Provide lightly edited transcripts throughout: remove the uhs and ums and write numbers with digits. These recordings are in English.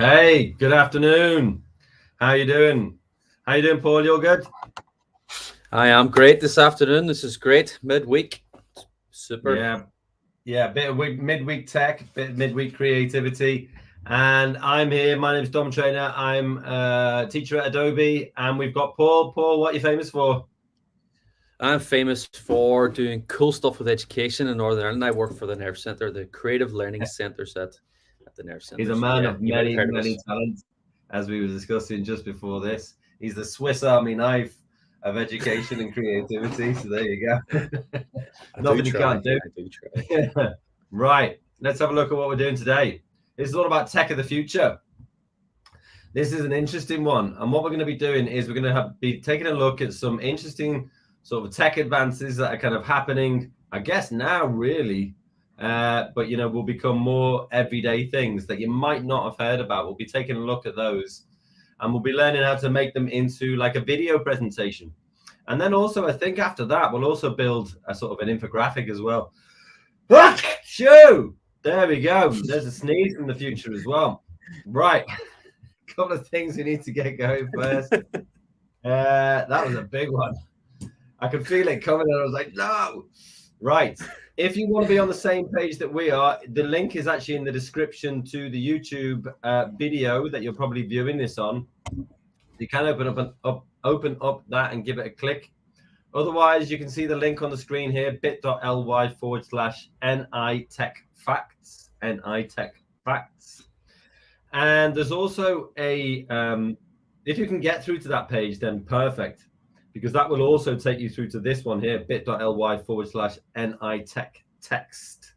Hey, good afternoon. How you doing? How you doing, Paul? You're good? I am great this afternoon. This is great. Midweek. Super. Yeah. Bit of midweek tech, bit of midweek creativity. And I'm here. My name is Dom Trainer. I'm a teacher at Adobe. And we've got Paul. Paul, what are you famous for? I'm famous for doing cool stuff with education in Northern Ireland. I work for the Nerve Centre, the Creative Learning Centres at the Nerve He's Centre. a So man yeah, of you might have many, heard of many us. talents, as we were discussing just before this. He's the Swiss Army knife of education and creativity. So there you go. I do Nothing you try. can't do. I do try. Right, let's have a look at what we're doing today. This is all about tech of the future. This is an interesting one, and what we're going to be doing is we're going to be taking a look at some interesting sort of tech advances that are kind of happening, I guess now really, but will become more everyday things that you might not have heard about. We'll be taking a look at those, and we'll be learning how to make them into like a video presentation. And then also, I think after that, we'll also build a sort of an infographic as well. Shoo! There we go. There's a sneeze in the future as well. Right. A couple of things we need to get going first. That was a big one. I could feel it coming and I was like, no. Right. If you want to be on the same page that we are, the link is actually in the description to the YouTube video that you're probably viewing this on. You can open up that and give it a click. Otherwise, you can see the link on the screen here, bit.ly/NITechFacts, NITechFacts. And there's also a, if you can get through to that page, then perfect, because that will also take you through to this one here, bit.ly/NITechText.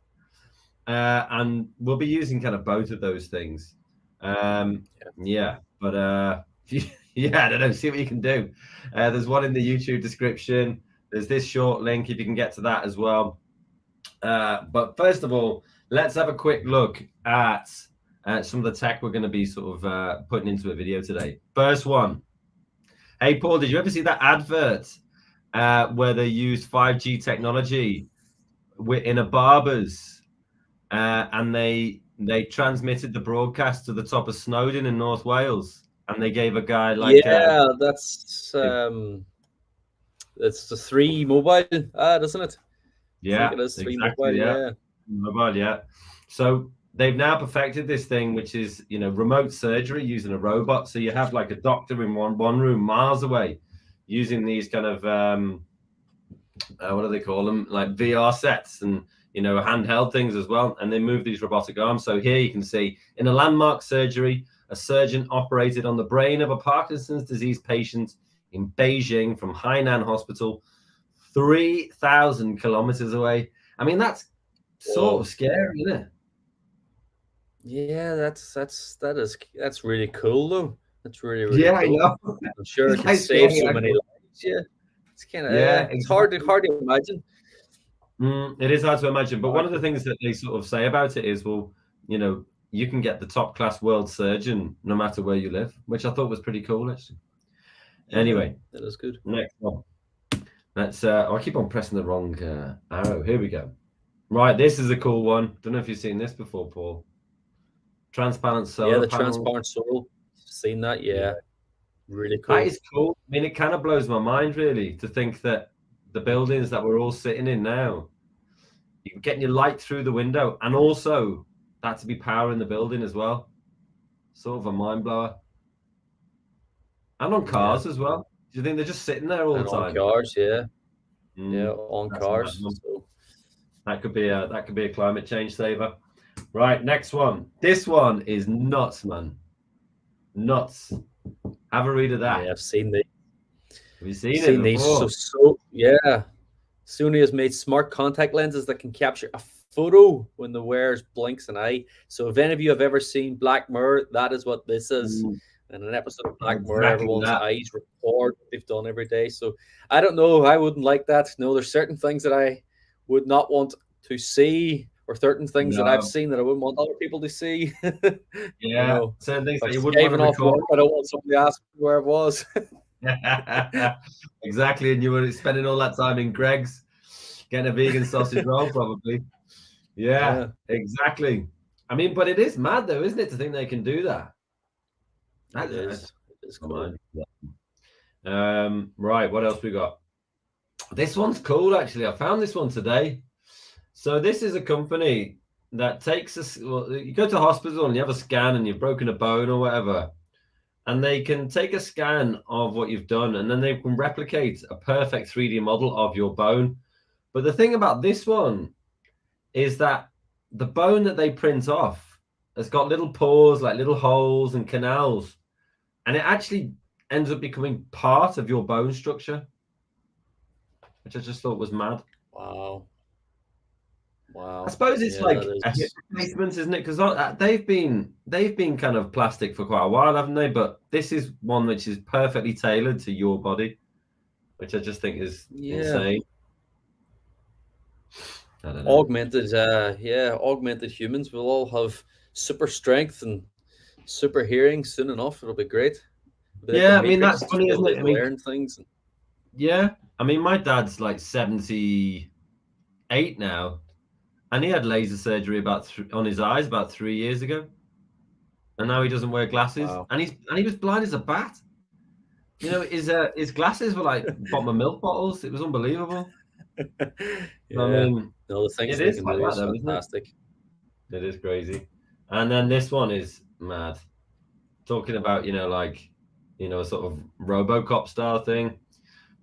And we'll be using kind of both of those things. Yeah, but yeah, I don't know, see what you can do. There's one in the YouTube description. There's this short link if you can get to that as well. But first of all, let's have a quick look at some of the tech we're going to be sort of putting into a video today. First one. Hey, Paul, did you ever see that advert where they used 5G technology in a barber's and they transmitted the broadcast to the top of Snowdon in North Wales? And they gave a guy like That's it's the 3 mobile ad, isn't it? Yeah, I think it is 3 exactly, mobile. Mobile, yeah. So they've now perfected this thing, which is remote surgery using a robot. So you have like a doctor in one room miles away, using these kind of what do they call them, like VR sets and handheld things as well. And they move these robotic arms. So here you can see in a landmark surgery, a surgeon operated on the brain of a Parkinson's disease patient in Beijing from Hainan Hospital, 3,000 kilometers away. I mean, that's sort of scary, isn't it? Yeah, that's really cool though. That's really cool. I know. I'm sure it can save so many lives. Yeah, it's kind of it's hard to imagine. It is hard to imagine, but one of the things that they sort of say about it is, well, you can get the top class world surgeon no matter where you live, which I thought was pretty cool actually. Anyway, that is good. Next one. Let's I keep on pressing the wrong arrow. Here we go. Right, this is a cool one. Don't know if you've seen this before, Paul. Transparent solar. Yeah, the transparent solar. Seen that? Yeah. Really cool. That is cool. I mean, it kind of blows my mind really to think that the buildings that we're all sitting in now, you're getting your light through the window, and also that to be powering the building as well. Sort of a mind blower. And on cars as well. Do you think they're just sitting there all the time? On cars, yeah. Yeah, on cars. So that could be a climate change saver. Right, next one. This one is nuts, man. Nuts. Have a read of that. Yeah, I've seen these. Have you seen it before? These? So yeah. Sony has made smart contact lenses that can capture a photo when the wearer blinks an eye. So if any of you have ever seen Black Mirror, that is what this is. In an episode of Black Mirror, everyone's eyes record what they've done every day. So I don't know. I wouldn't like that. No, there's certain things that I would not want to see, or certain things that I've seen that I wouldn't want other people to see. Yeah, certain things that you wouldn't want to record. I don't want somebody to ask me where I was. Exactly, and you were spending all that time in Greg's getting a vegan sausage roll, probably. Yeah, exactly. I mean, but it is mad though, isn't it, to think they can do that? It is. It is cool. Right, what else we got? This one's cool, actually. I found this one today. So this is a company that takes us. Well, you go to hospital and you have a scan and you've broken a bone or whatever, and they can take a scan of what you've done, and then they can replicate a perfect 3D model of your bone. But the thing about this one is that the bone that they print off has got little pores, like little holes and canals, and it actually ends up becoming part of your bone structure, which I just thought was mad. Wow. Wow. I suppose it's Yeah, like that a hip is. replacement, isn't it? Because they've been kind of plastic for quite a while, haven't they? But this is one which is perfectly tailored to your body, which I just think is Yeah. insane. I don't know. Augmented humans will all have super strength and super hearing soon enough. It'll be great. It'll be like the Yeah, I mean that's Matrix, just funny, be able isn't to it? I mean, learn things. yeah, I mean my dad's like 78 now, and he had laser surgery on his eyes about 3 years ago, and now he doesn't wear glasses, Wow. and he was blind as a bat. You know, his glasses were like bottom of milk bottles. It was unbelievable. I Yeah. mean, No, the things it they is can like do that is though, isn't it? fantastic. It is crazy. And then this one is mad. Talking about, like, a sort of RoboCop style thing.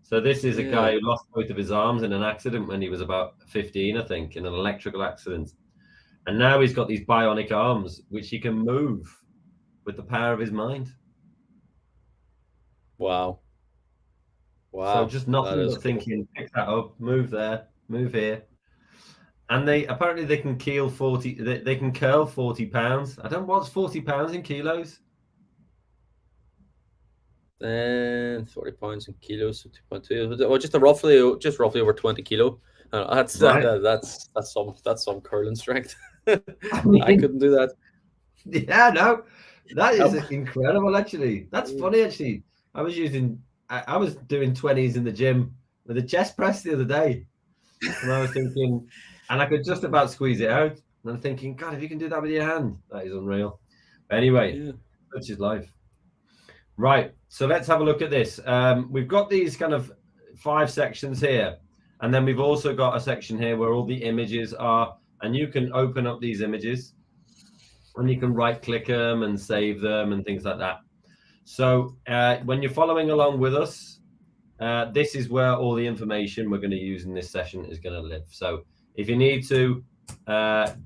So this is a guy Yeah. who lost both of his arms in an accident when he was about 15, I think, in an electrical accident. And now he's got these bionic arms, which he can move with the power of his mind. Wow. So Wow. just That nothing is but cool. thinking, pick that up, move there, move here. And they can keel 40, they can curl 40 pounds. I don't know what's 40 pounds in kilos. And 40 pounds in kilos, so 2.2. Well, just roughly over 20 kilo. That's that, Right. that that's some curling strength. I I mean, couldn't do that. yeah, no, that is Um, incredible, actually. That's funny, actually. I was doing 20s in the gym with a chest press the other day, and I was thinking, and I could just about squeeze it out. And I'm thinking, God, if you can do that with your hand, that is unreal. Anyway, yeah. such is life. Right. So let's have a look at this. We've got these kind of 5 sections here, and then we've also got a section here where all the images are, and you can open up these images and you can right click them and save them and things like that. So when you're following along with us, this is where all the information we're going to use in this session is going to live. So if you need to,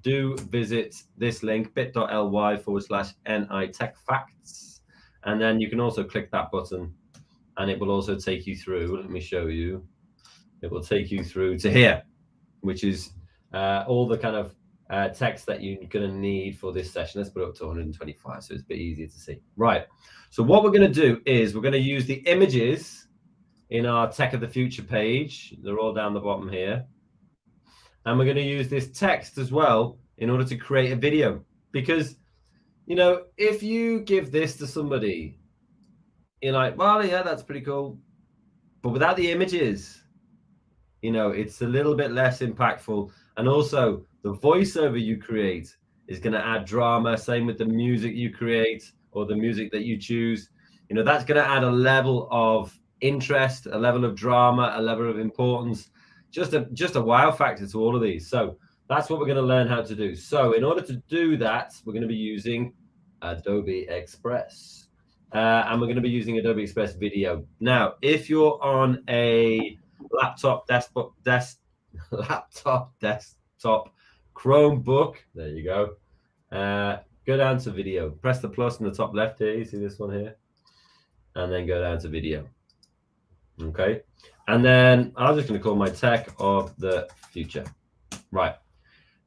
do visit this link, bit.ly/NITechFacts. And then you can also click that button and it will also take you through. Let me show you. It will take you through to here, which is all the kind of text that you're going to need for this session. Let's put it up to 125 so it's a bit easier to see. Right. So what we're going to do is we're going to use the images in our Tech of the Future page. They're all down the bottom here. And we're going to use this text as well in order to create a video. Because, if you give this to somebody, you're like, well, yeah, that's pretty cool. But without the images, it's a little bit less impactful. And also, the voiceover you create is going to add drama. Same with the music you create or the music that you choose. That's going to add a level of interest, a level of drama, a level of importance, just a wow factor to all of these. So that's what we're going to learn how to do. So in order to do that, we're going to be using Adobe Express. And we're going to be using Adobe Express Video. Now, if you're on a laptop, desktop, Chromebook, there you go. Go down to video. Press the plus in the top left here. You see this one here? And then go down to video. Okay. And then I'm just going to call my Tech of the Future. Right.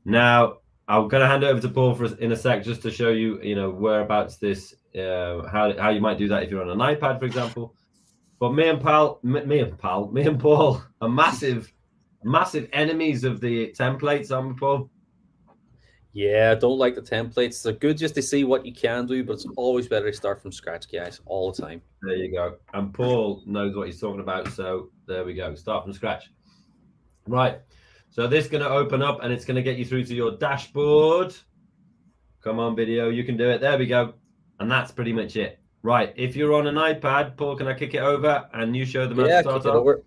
Now, I'm going to hand it over to Paul in a sec just to show you, whereabouts this, how you might do that if you're on an iPad, for example. But me and Paul are massive enemies of the templates, aren't we, Paul? Yeah, I don't like the templates. They're good just to see what you can do, but it's always better to start from scratch, guys, all the time. There you go. And Paul knows what he's talking about. So there we go. Start from scratch. Right. So this is going to open up and it's going to get you through to your dashboard. Come on, video. You can do it. There we go. And that's pretty much it. Right. If you're on an iPad, Paul, can I kick it over and you show them how to Yeah, start kick it off? over.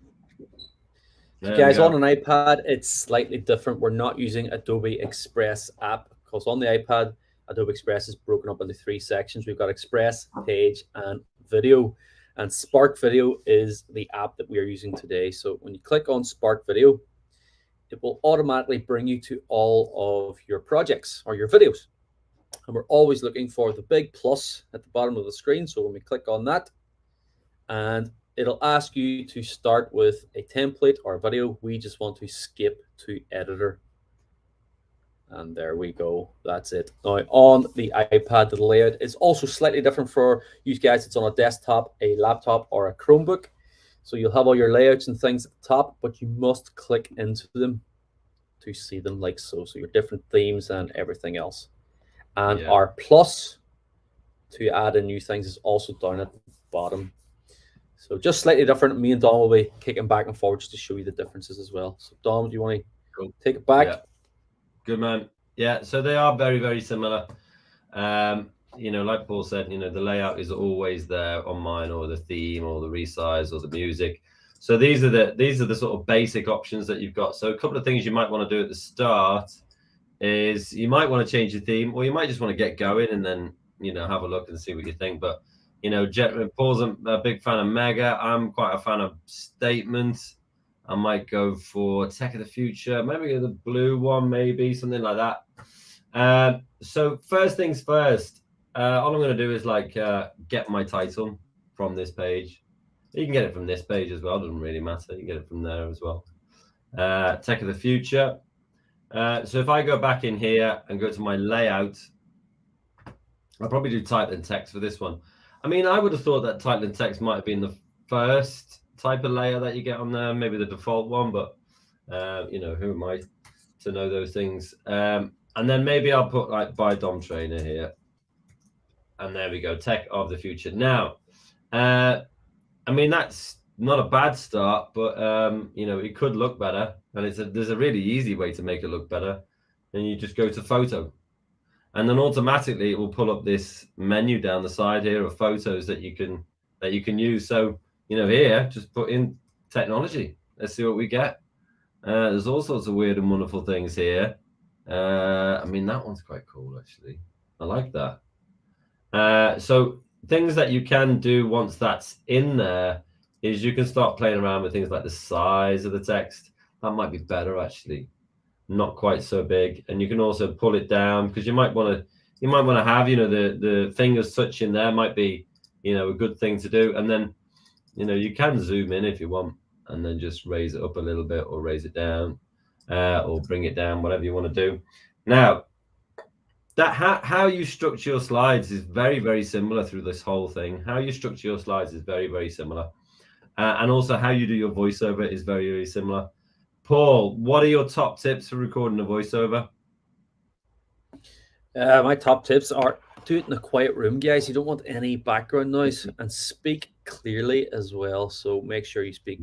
There we Guys, on go. an iPad, it's slightly different. We're not using Adobe Express app because on the iPad, Adobe Express is broken up into 3 sections. We've got Express, Page, and Video. And Spark Video is the app that we are using today. So when you click on Spark Video, it will automatically bring you to all of your projects or your videos. And we're always looking for the big plus at the bottom of the screen. So when we click on that, and it'll ask you to start with a template or a video. We just want to skip to editor. And there we go. That's it. Now on the iPad, the layout is also slightly different for you guys. It's on a desktop, a laptop, or a Chromebook. So you'll have all your layouts and things at the top, but you must click into them to see them like so. So your different themes and everything else. And our plus to add in new things is also down at the bottom. So just slightly different. Me and Dom will be kicking back and forward just to show you the differences as well. So Dom, do you want to take it back? Yeah. Good man. Yeah, so they are very, very similar. You know, like Paul said, you know, the layout is always there on mine, or the theme, or the resize, or the music. So these are the sort of basic options that you've got. So a couple of things you might want to do at the start is you might want to change the theme, or you might just want to get going and then, you know, have a look and see what you think. But you know, Paul's a big fan of Mega. I'm quite a fan of Statement. I might go for Tech of the Future, maybe the blue one, maybe something like that. So first things first, all I'm going to do is like get my title from this page. You can get it from this page as well. Doesn't really matter. You can get it from there as well. Tech of the Future. So if I go back in here and go to my layout, I'll probably do title and text for this one. I mean, I would have thought that title and text might have been the first type of layer that you get on there, maybe the default one, but you know, who am I to know those things? And then maybe I'll put like by Dom Trainer here. And there we go, Tech of the Future. Now, I mean, that's not a bad start, but you know, it could look better. And there's a really easy way to make it look better. And you just go to photo. And then automatically it will pull up this menu down the side here of photos that you can use. So, you know, here, just put in technology. Let's see what we get. There's all sorts of weird and wonderful things here. I mean, that one's quite cool, actually. I like that. So things that you can do once that's in there is you can start playing around with things like the size of the text. That might be better, actually. Not quite so big, and you can also pull it down because you might want to have, you know, the fingers touching there might be, you know, a good thing to do. And then, you know, you can zoom in if you want and then just raise it up a little bit or raise it down, or bring it down, whatever you want to do. Now that how you structure your slides is very, very similar through this whole thing. How you structure your slides is very, very similar, and also how you do your voiceover is very, very similar. Paul, what are your top tips for recording a voiceover? My top tips are do it in a quiet room, guys. You don't want any background noise, and speak clearly as well. So make sure you speak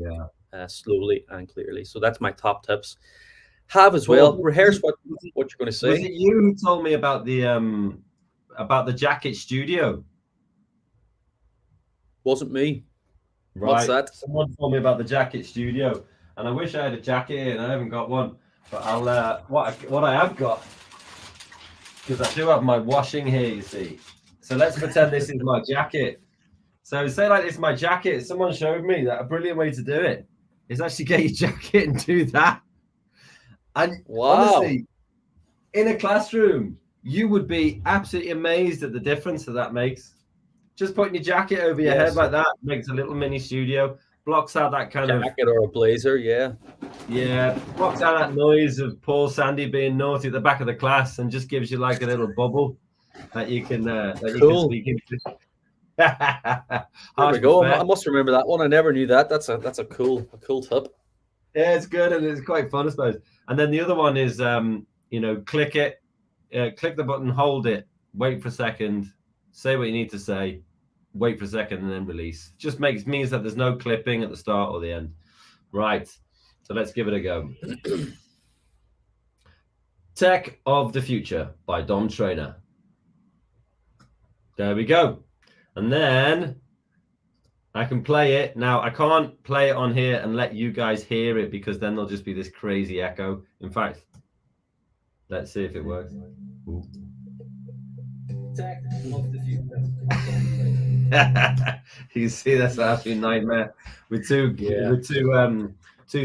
slowly and clearly. So that's my top tips. Have as well. Rehearse what you're going to say. Was it you who told me about the Jacket Studio? Wasn't me. Right. What's that? Someone told me about the Jacket Studio, and I wish I had a jacket and I haven't got one. But I'll what I have got, because I do have my washing here, you see. So let's pretend this is my jacket. So say like this is my jacket. Someone showed me that a brilliant way to do it is actually get your jacket and do that. And honestly, in a classroom, you would be absolutely amazed at the difference that makes. Just putting your jacket over your head like that makes a little mini studio, blocks out that kind of jacket or a blazer, blocks out that noise of Paul Sandy being naughty at the back of the class, and just gives you like a little bubble that you can you can speak into. There we go. I must remember that one. I never knew that. That's a cool tip. Yeah, it's good and it's quite fun, I suppose. And then the other one is you know, click it, click the button, hold it, wait for a second, say what you need to say, wait for a second, and then release. Just means that there's no clipping at the start or the end. Right. So let's give it a go. Tech of the Future by Dom Trainer. There we go. And then I can play it. Now, I can't play it on here and let you guys hear it because then there'll just be this crazy echo. In fact, let's see if it works. Ooh. Tech of the future. You see, that's an absolute nightmare with two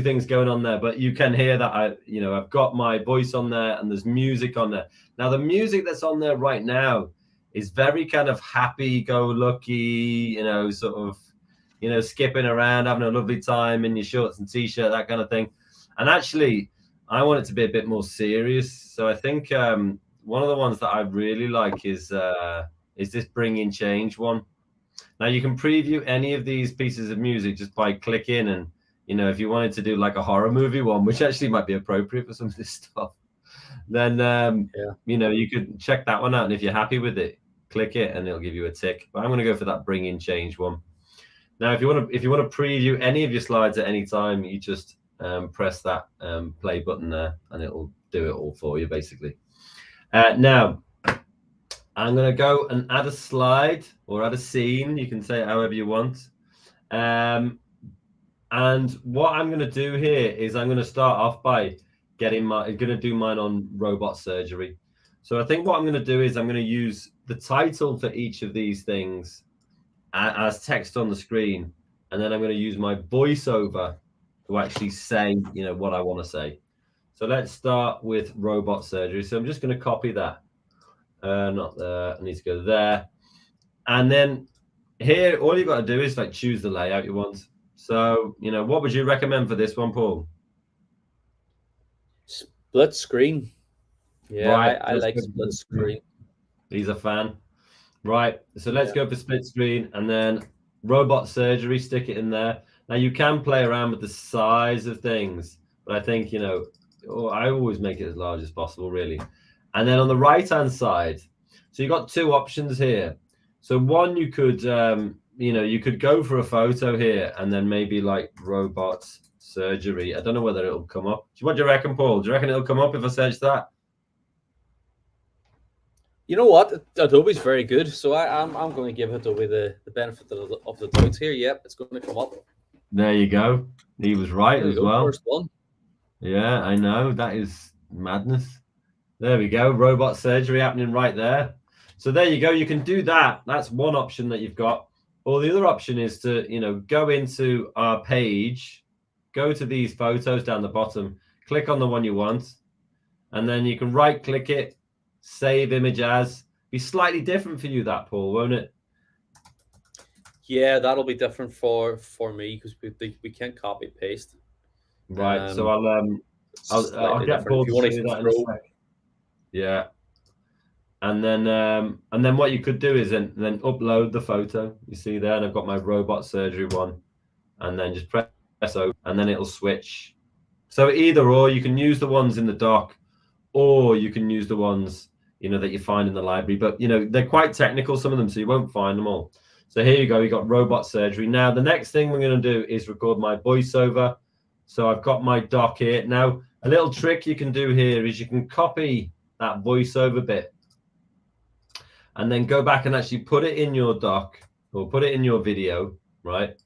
things going on there. But you can hear that I've got my voice on there and there's music on there. Now, the music that's on there right now is very kind of happy-go-lucky, sort of, skipping around, having a lovely time in your shorts and t-shirt, that kind of thing. And actually, I want it to be a bit more serious. So I think one of the ones that I really like is this Bringing Change one. Now you can preview any of these pieces of music just by clicking, and if you wanted to do like a horror movie one, which actually might be appropriate for some of this stuff, then you could check that one out. And if you're happy with it, click it, and it'll give you a tick. But I'm going to go for that Bringing Change one. Now, if you want to preview any of your slides at any time, you just press that play button there, and it'll do it all for you, basically. Now, I'm going to go and add a slide or add a scene. You can say it however you want. And what I'm going to do here is I'm going to start off by going to do mine on robot surgery. So I think what I'm going to do is I'm going to use the title for each of these things as text on the screen. And then I'm going to use my voiceover to actually say, what I want to say. So let's start with robot surgery. So I'm just going to copy that. Not there. I need to go there. And then here, all you've got to do is like choose the layout you want. So, what would you recommend for this one, Paul? Split screen. Yeah, right. I like split screen. He's a fan. Right. So let's go for split screen and then robot surgery, stick it in there. Now you can play around with the size of things, but I think, I always make it as large as possible, really. And then on the right-hand side, so you've got two options here. So one, you could, you could go for a photo here and then maybe like robot surgery. I don't know whether it'll come up. What do you reckon, Paul? Do you reckon it'll come up if I search that? You know what? Adobe's very good. So I'm going to give Adobe the benefit of the doubt here. Yep, it's going to come up. There you go. He was right as well. First one. Yeah, I know. That is madness. There we go. Robot surgery happening right there. So there you go. You can do that. That's one option that you've got. Or the other option is to, go into our page, go to these photos down the bottom, click on the one you want, and then you can right click it, save image as. Be slightly different for you, that, Paul, won't it? Yeah, that'll be different for me because we can't copy paste. Right. So I'll get Paul to do that in a sec. Yeah. And then what you could do is then upload the photo. You see there, and I've got my robot surgery one, and then just press O, and then it'll switch. So either or, you can use the ones in the doc, or you can use the ones that you find in the library. But they're quite technical, some of them, so you won't find them all. So here you go. You got robot surgery. Now the next thing we're going to do is record my voiceover. So I've got my doc here. Now a little trick you can do here is you can copy that voiceover bit and then go back and actually put it in your doc or put it in your video, right?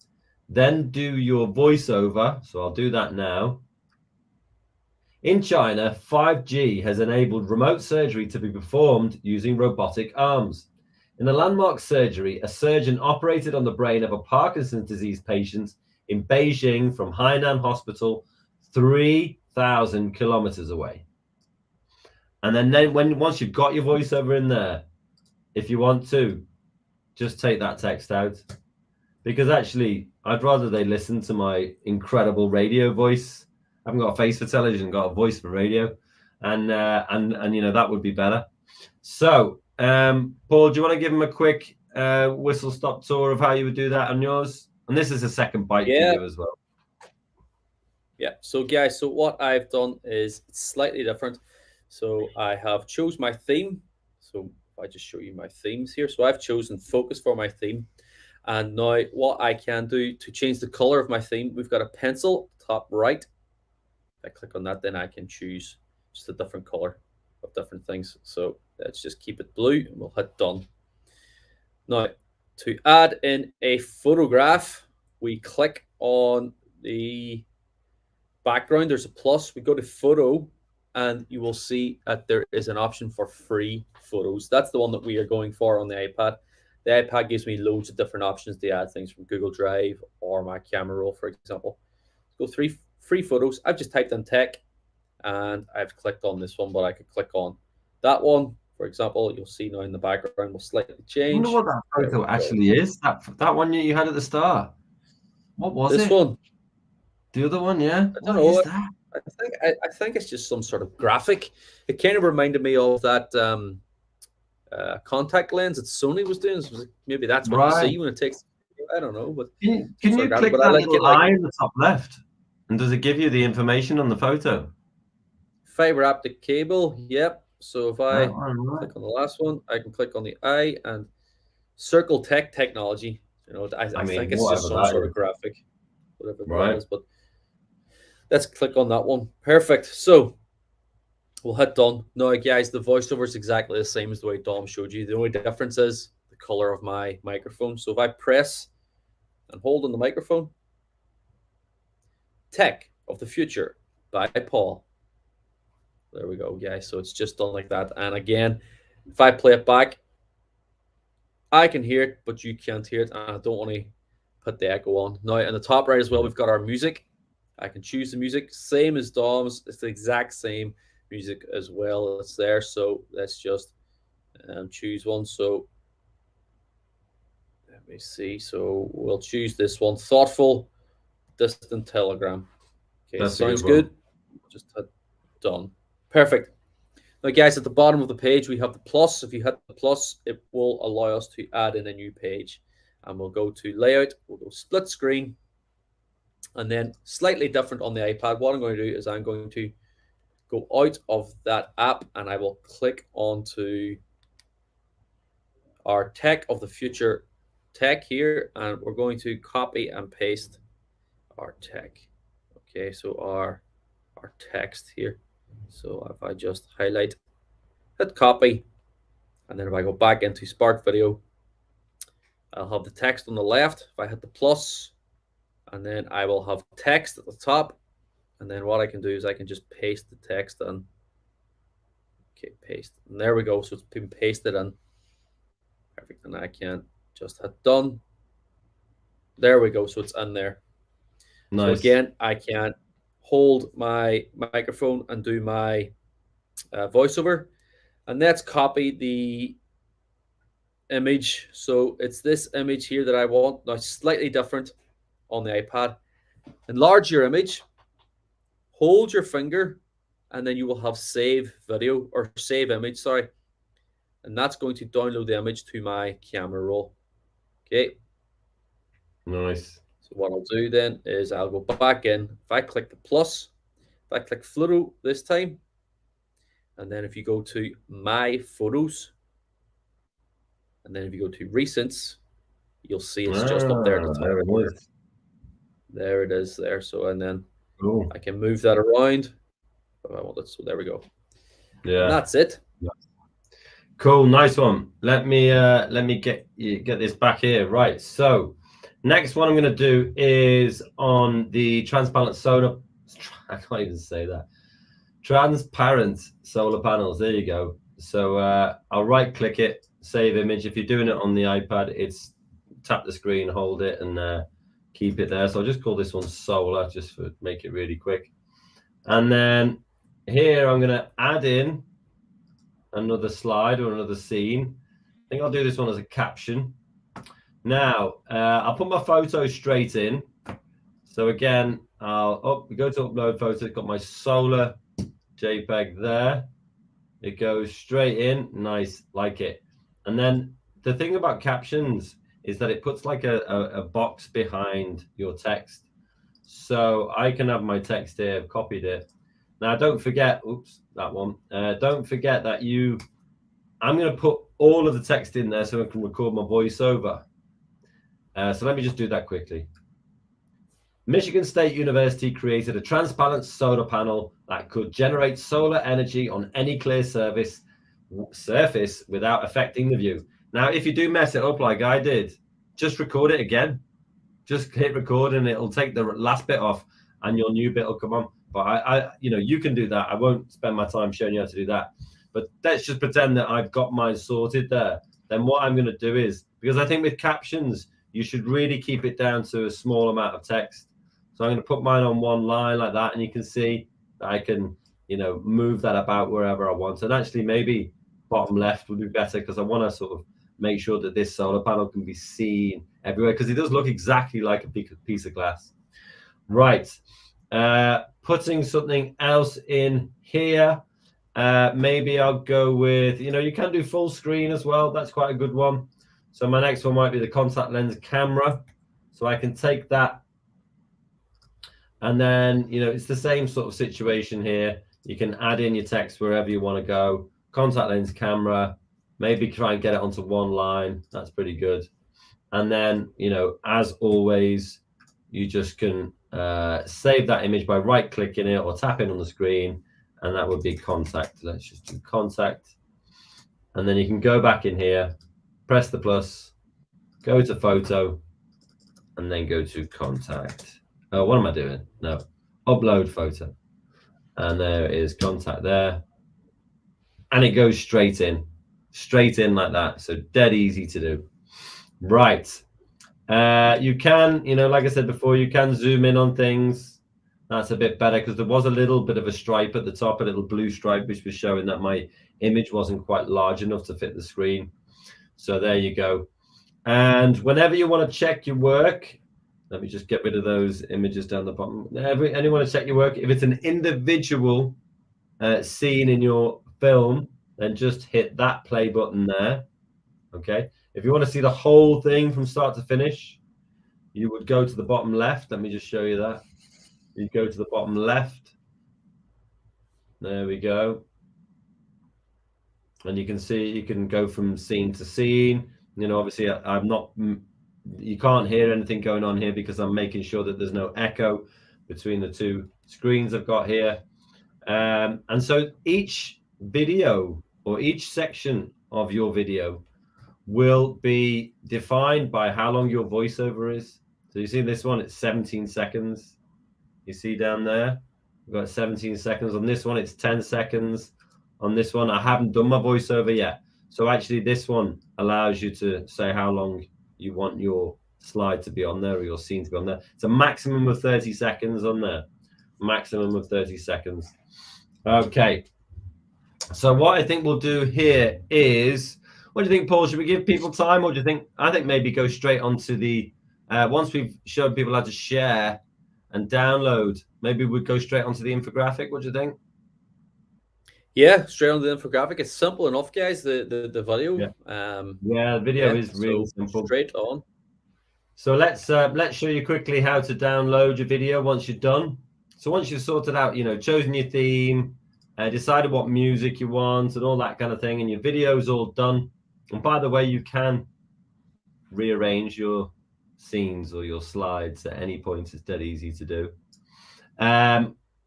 Then do your voiceover. So I'll do that now. In China, 5G has enabled remote surgery to be performed using robotic arms. In the landmark surgery, a surgeon operated on the brain of a Parkinson's disease patient in Beijing from Hainan Hospital, 3,000 kilometers away. And then once you've got your voiceover in there, if you want to, just take that text out. Because actually, I'd rather they listen to my incredible radio voice. I haven't got a face for television, got a voice for radio. And that would be better. So, Paul, do you want to give him a quick whistle-stop tour of how you would do that on yours? And this is a second bite for you as well. Yeah. So, guys, what I've done is slightly different. So I have chose my theme. So if I just show you my themes here. So I've chosen focus for my theme. And now what I can do to change the color of my theme, we've got a pencil top right. If I click on that, then I can choose just a different color of different things. So let's just keep it blue and we'll hit done. Now, To add in a photograph, we click on the background. There's a plus. We go to photo, and you will see that there is an option for free photos. That's the one that we are going for on the iPad. The iPad gives me loads of different options to add things from Google Drive or my camera roll, for example. Go free photos. I've just typed in tech, and I've clicked on this one, but I could click on that one. For example, you'll see now in the background will slightly I change. wonder what that photo actually is. That one you had at the start. What was This it? one. The other one, yeah. I don't What know. is that? I think it's just some sort of graphic. It kind of reminded me of that contact lens that Sony was doing. So maybe that's what you see when it takes. I don't know, but Can you click that little eye in the top left, and does it give you the information on the photo? Fiber optic cable. Yep. So if I click on the last one, I can click on the eye and circle technology. You know, I think it's just some sort of graphic, whatever that is. But let's click on that one. Perfect. So we'll hit done. Now, guys, the voiceover is exactly the same as the way Dom showed you. The only difference is the color of my microphone. So if I press and hold on the microphone, Tech of the Future by Paul. There we go, guys. So it's just done like that. And again, if I play it back, I can hear it, but you can't hear it. And I don't want to put the echo on. Now, in the top right as well, we've got our music. I can choose the music, same as Dom's. It's the exact same music as well. It's there. So let's just choose one. So let me see. So we'll choose this one, Thoughtful Distant Telegram. Okay, sounds good. Just hit done. Perfect. Now, guys, at the bottom of the page, we have the plus. If you hit the plus, it will allow us to add in a new page. And we'll go to layout. We'll go split screen. And then slightly different on the iPad. What I'm going to do is I'm going to go out of that app, and I will click onto our Tech of the Future tech here. And we're going to copy and paste our tech. Okay, so our text here. So if I just highlight, hit copy, and then if I go back into Spark Video, I'll have the text on the left. If I hit the plus, and then I will have text at the top, and then what I can do is I can just paste the text in. Okay, paste, and there we go. So it's been pasted in. Perfect, and I can just hit done. There we go. So it's in there. Nice. So again, I can hold my microphone and do my voiceover, and let's copy the image. So it's this image here that I want. Now, slightly different on the iPad. Enlarge your image, hold your finger, and then you will have save video or save image, sorry. And that's going to download the image to my camera roll. Okay. Nice. So what I'll do then is I'll go back in. If I click the plus, if I click photo this time, and then if you go to my photos, and then if you go to recents, you'll see it's just up there at the top corner. There it is there. So, and then I can move that around if I want it. So there we go. Yeah. And that's it. Yeah. Cool. Nice one. Let me get this back here. Right. So next one I'm going to do is on the transparent solar. I can't even say that. Transparent solar panels. There you go. So I'll right click it, save image. If you're doing it on the iPad, it's tap the screen, hold it, and keep it there. So I'll just call this one solar, just to make it really quick. And then here I'm going to add in another slide or another scene. I think I'll do this one as a caption. Now I'll put my photo straight in. So again, we go to upload photo. It's got my solar JPEG there. It goes straight in. Nice, like it. And then the thing about captions is that it puts like a box behind your text. So I can have my text here, I've copied it. Now don't forget, oops, that one. Don't forget that I'm going to put all of the text in there so I can record my voiceover. So let me just do that quickly. Michigan State University created a transparent solar panel that could generate solar energy on any clear surface without affecting the view. Now, if you do mess it up like I did, just record it again. Just hit record and it'll take the last bit off and your new bit will come on. But you can do that. I won't spend my time showing you how to do that. But let's just pretend that I've got mine sorted there. Then what I'm going to do is, because I think with captions, you should really keep it down to a small amount of text. So I'm going to put mine on one line like that, and you can see that I can, move that about wherever I want. And actually maybe bottom left would be better, because I want to sort of make sure that this solar panel can be seen everywhere, because it does look exactly like a piece of glass. Right. Putting something else in here. Maybe I'll go with, you can do full screen as well. That's quite a good one. So my next one might be the contact lens camera. So I can take that. And then, it's the same sort of situation here. You can add in your text wherever you want to go. Contact lens camera. Maybe try and get it onto one line. That's pretty good. And then, as always, you just can save that image by right-clicking it or tapping on the screen, and that would be contact. Let's just do contact. And then you can go back in here, press the plus, go to photo, and then go to contact. Oh, what am I doing? No, upload photo. And there is contact there. And it goes straight in like that. So dead easy to do. Right. You can, like I said before, you can zoom in on things. That's a bit better, because there was a little bit of a stripe at the top, a little blue stripe, which was showing that my image wasn't quite large enough to fit the screen. So there you go. And whenever you want to check your work, let me just get rid of those images down the bottom. And you want to check your work, if it's an individual scene in your film, then just hit that play button there. Okay. If you want to see the whole thing from start to finish, you would go to the bottom left. Let me just show you that. You go to the bottom left. There we go. And you can see, you can go from scene to scene. Obviously I'm not, you can't hear anything going on here, because I'm making sure that there's no echo between the two screens I've got here. And so each video, or each section of your video, will be defined by how long your voiceover is. So you see this one, it's 17 seconds. You see down there, we've got 17 seconds. On this one, it's 10 seconds. On this one, I haven't done my voiceover yet. So actually this one allows you to say how long you want your slide to be on there, or your scene to be on there. It's a maximum of 30 seconds on there. Maximum of 30 seconds. Okay. So what I think we'll do here is, what do you think, Paul? Should we give people time, or do you think, I think maybe go straight onto the, once we've showed people how to share and download, maybe we'd go straight onto the infographic. What do you think? Yeah, straight on the infographic. It's simple enough, guys. The video. Yeah, the video is really simple. Straight on. So let's show you quickly how to download your video once you're done. So once you've sorted out, chosen your theme, decided what music you want and all that kind of thing, and your video's all done. And by the way, you can rearrange your scenes or your slides at any point. It's dead easy to do.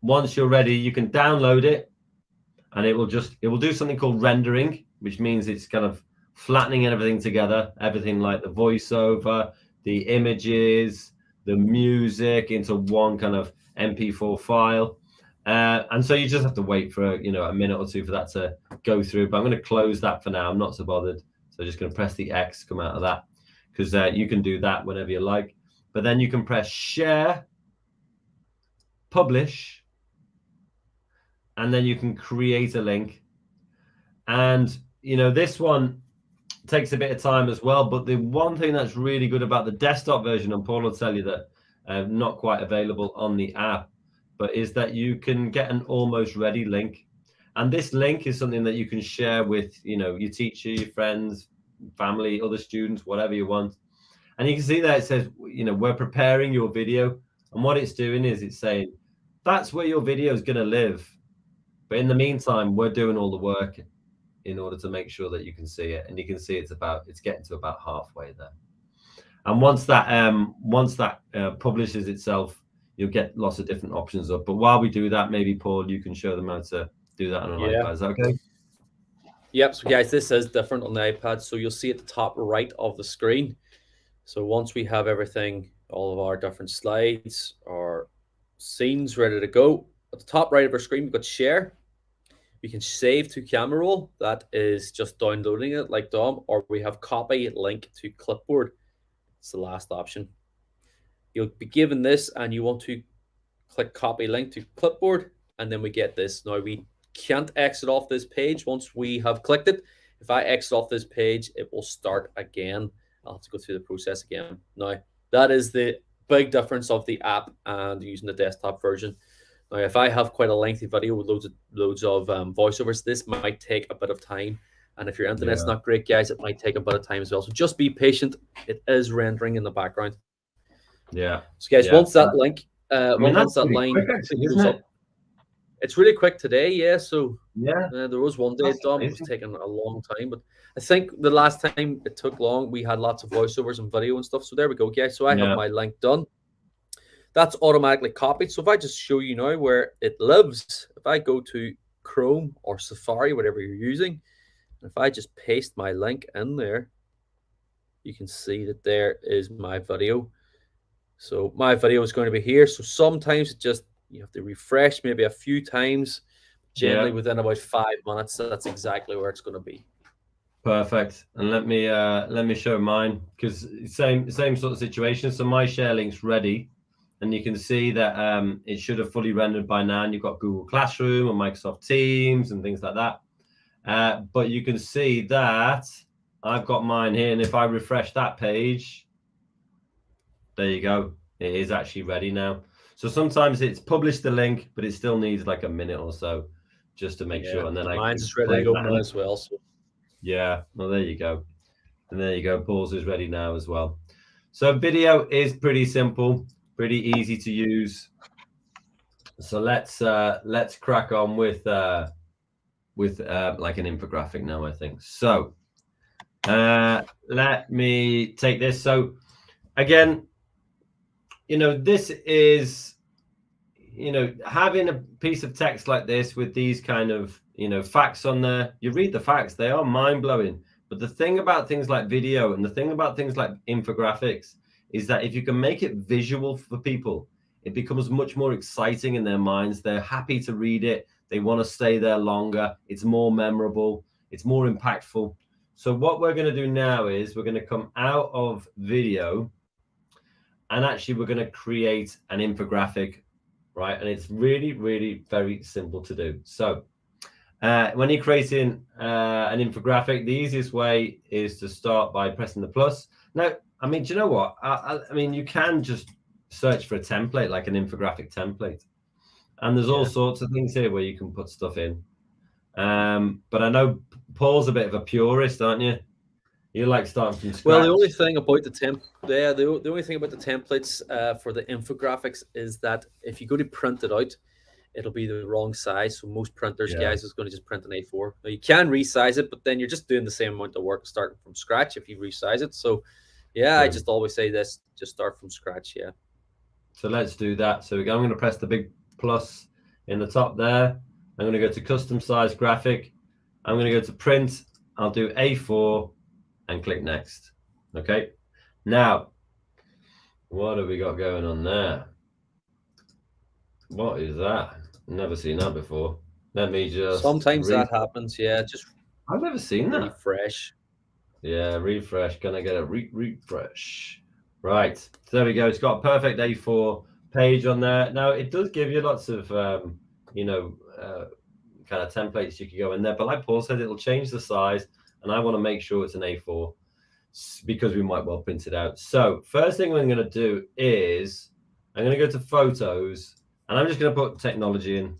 Once you're ready, you can download it, and it will do something called rendering, which means it's kind of flattening everything together, everything like the voiceover, the images, the music, into one kind of MP4 file. And so you just have to wait for a minute or two for that to go through. But I'm going to close that for now. I'm not so bothered. So I'm just going to press the X to come out of that, because you can do that whenever you like. But then you can press share, publish, and then you can create a link. And this one takes a bit of time as well. But the one thing that's really good about the desktop version, and Paul will tell you that not quite available on the app, but is that you can get an almost ready link. And this link is something that you can share with, your teacher, your friends, family, other students, whatever you want. And you can see that it says, we're preparing your video. And what it's doing is it's saying, that's where your video is going to live. But in the meantime, we're doing all the work in order to make sure that you can see it. And you can see it's getting to about halfway there. And once that publishes itself, you'll get lots of different options up. But while we do that, maybe Paul, you can show them how to do that on an iPad. Is that okay? Yep. So guys, this is different on the iPad. So you'll see at the top right of the screen. So once we have everything, all of our different slides, our scenes ready to go, at the top right of our screen, we've got share. We can save to camera roll. That is just downloading it like Dom, or we have copy link to clipboard. It's the last option. You'll be given this and you want to click copy link to clipboard, and then we get this. Now we can't exit off this page once we have clicked it. If I exit off this page, it will start again. I'll have to go through the process again. Now, that is the big difference of the app and using the desktop version. Now, if I have quite a lengthy video with loads of voiceovers, this might take a bit of time. And if your internet's not great, guys, it might take a bit of time as well. So just be patient. It is rendering in the background. Yeah. So, guys, once that link, once that line quick, actually, isn't it? It's really quick today, yeah. So yeah, there was one day, Dom, it was taking a long time, but I think the last time it took long, we had lots of voiceovers and video and stuff. So there we go, guys. So I have my link done. That's automatically copied. So if I just show you now where it lives, if I go to Chrome or Safari, whatever you're using, if I just paste my link in there, you can see that there is my video. So my video is going to be here. So sometimes it just, you have to refresh maybe a few times. Generally within about 5 minutes, that's exactly where it's going to be. Perfect. And let me show mine, because same sort of situation. So my share link's ready, and you can see that it should have fully rendered by now. And you've got Google Classroom and Microsoft Teams and things like that. But you can see that I've got mine here, and if I refresh that page, there you go. It is actually ready now. So sometimes it's published the link, but it still needs like a minute or so just to make sure. And then mine's just ready to go now as well. So yeah, well, there you go. And there you go. Paul's is ready now as well. So video is pretty simple, pretty easy to use. So let's crack on with like an infographic now, I think. So let me take this. So again, this is, having a piece of text like this with these kind of, facts on there. You read the facts, they are mind-blowing. But the thing about things like video and the thing about things like infographics is that if you can make it visual for people, it becomes much more exciting in their minds. They're happy to read it. They want to stay there longer. It's more memorable. It's more impactful. So what we're going to do now is we're going to come out of video, and actually we're going to create an infographic, right? And it's really, really very simple to do. So when you're creating an infographic, the easiest way is to start by pressing the plus. Now, I mean, do you know what? I mean, you can just search for a template, like an infographic template. And there's all sorts of things here where you can put stuff in. But I know Paul's a bit of a purist, aren't you? You like starting from scratch. Well, the only thing about the only thing about the templates for the infographics is that if you go to print it out, it'll be the wrong size. So most printers, guys, is going to just print an A4. Now you can resize it, but then you're just doing the same amount of work starting from scratch if you resize it. So yeah, I just always say this: just start from scratch. Yeah. So let's do that. So I'm going to press the big plus in the top there. I'm going to go to custom size graphic. I'm going to go to print. I'll do A4 and click next. Okay. Now, what have we got going on there? What is that? Never seen that before. Let me just. Sometimes that happens. Yeah. Just. I've never seen that. Refresh. Yeah, refresh. Can I get a refresh? Right. So there we go. It's got a perfect A4 page on there. Now it does give you lots of, kind of templates you can go in there. But like Paul said, it'll change the size, and I want to make sure it's an A4 because we might well print it out. So first thing I'm going to do is I'm going to go to photos, and I'm just going to put technology in,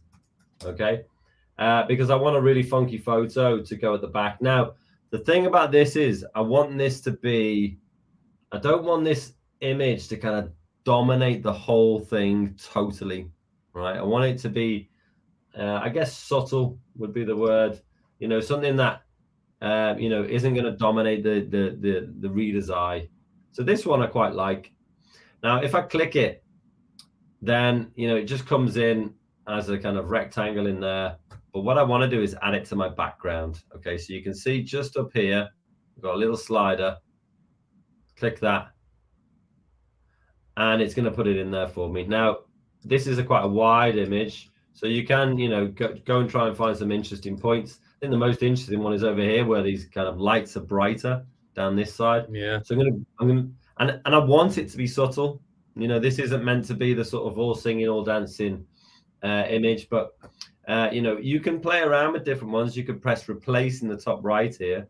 okay? Because I want a really funky photo to go at the back. Now, the thing about this is I want this to be, I don't want this image to kind of dominate the whole thing totally, right? I want it to be, I guess subtle would be the word, something that, isn't going to dominate the reader's eye. So this one I quite like. Now, if I click it, then, it just comes in as a kind of rectangle in there. But what I want to do is add it to my background. Okay, so you can see just up here, I've got a little slider. Click that. and it's going to put it in there for me. Now, this is quite a wide image, so you can, go and try and find some interesting points. I think the most interesting one is over here where these kind of lights are brighter down this side. Yeah. So and I want it to be subtle. This isn't meant to be the sort of all singing, all dancing image, but you can play around with different ones. You could press replace in the top right here,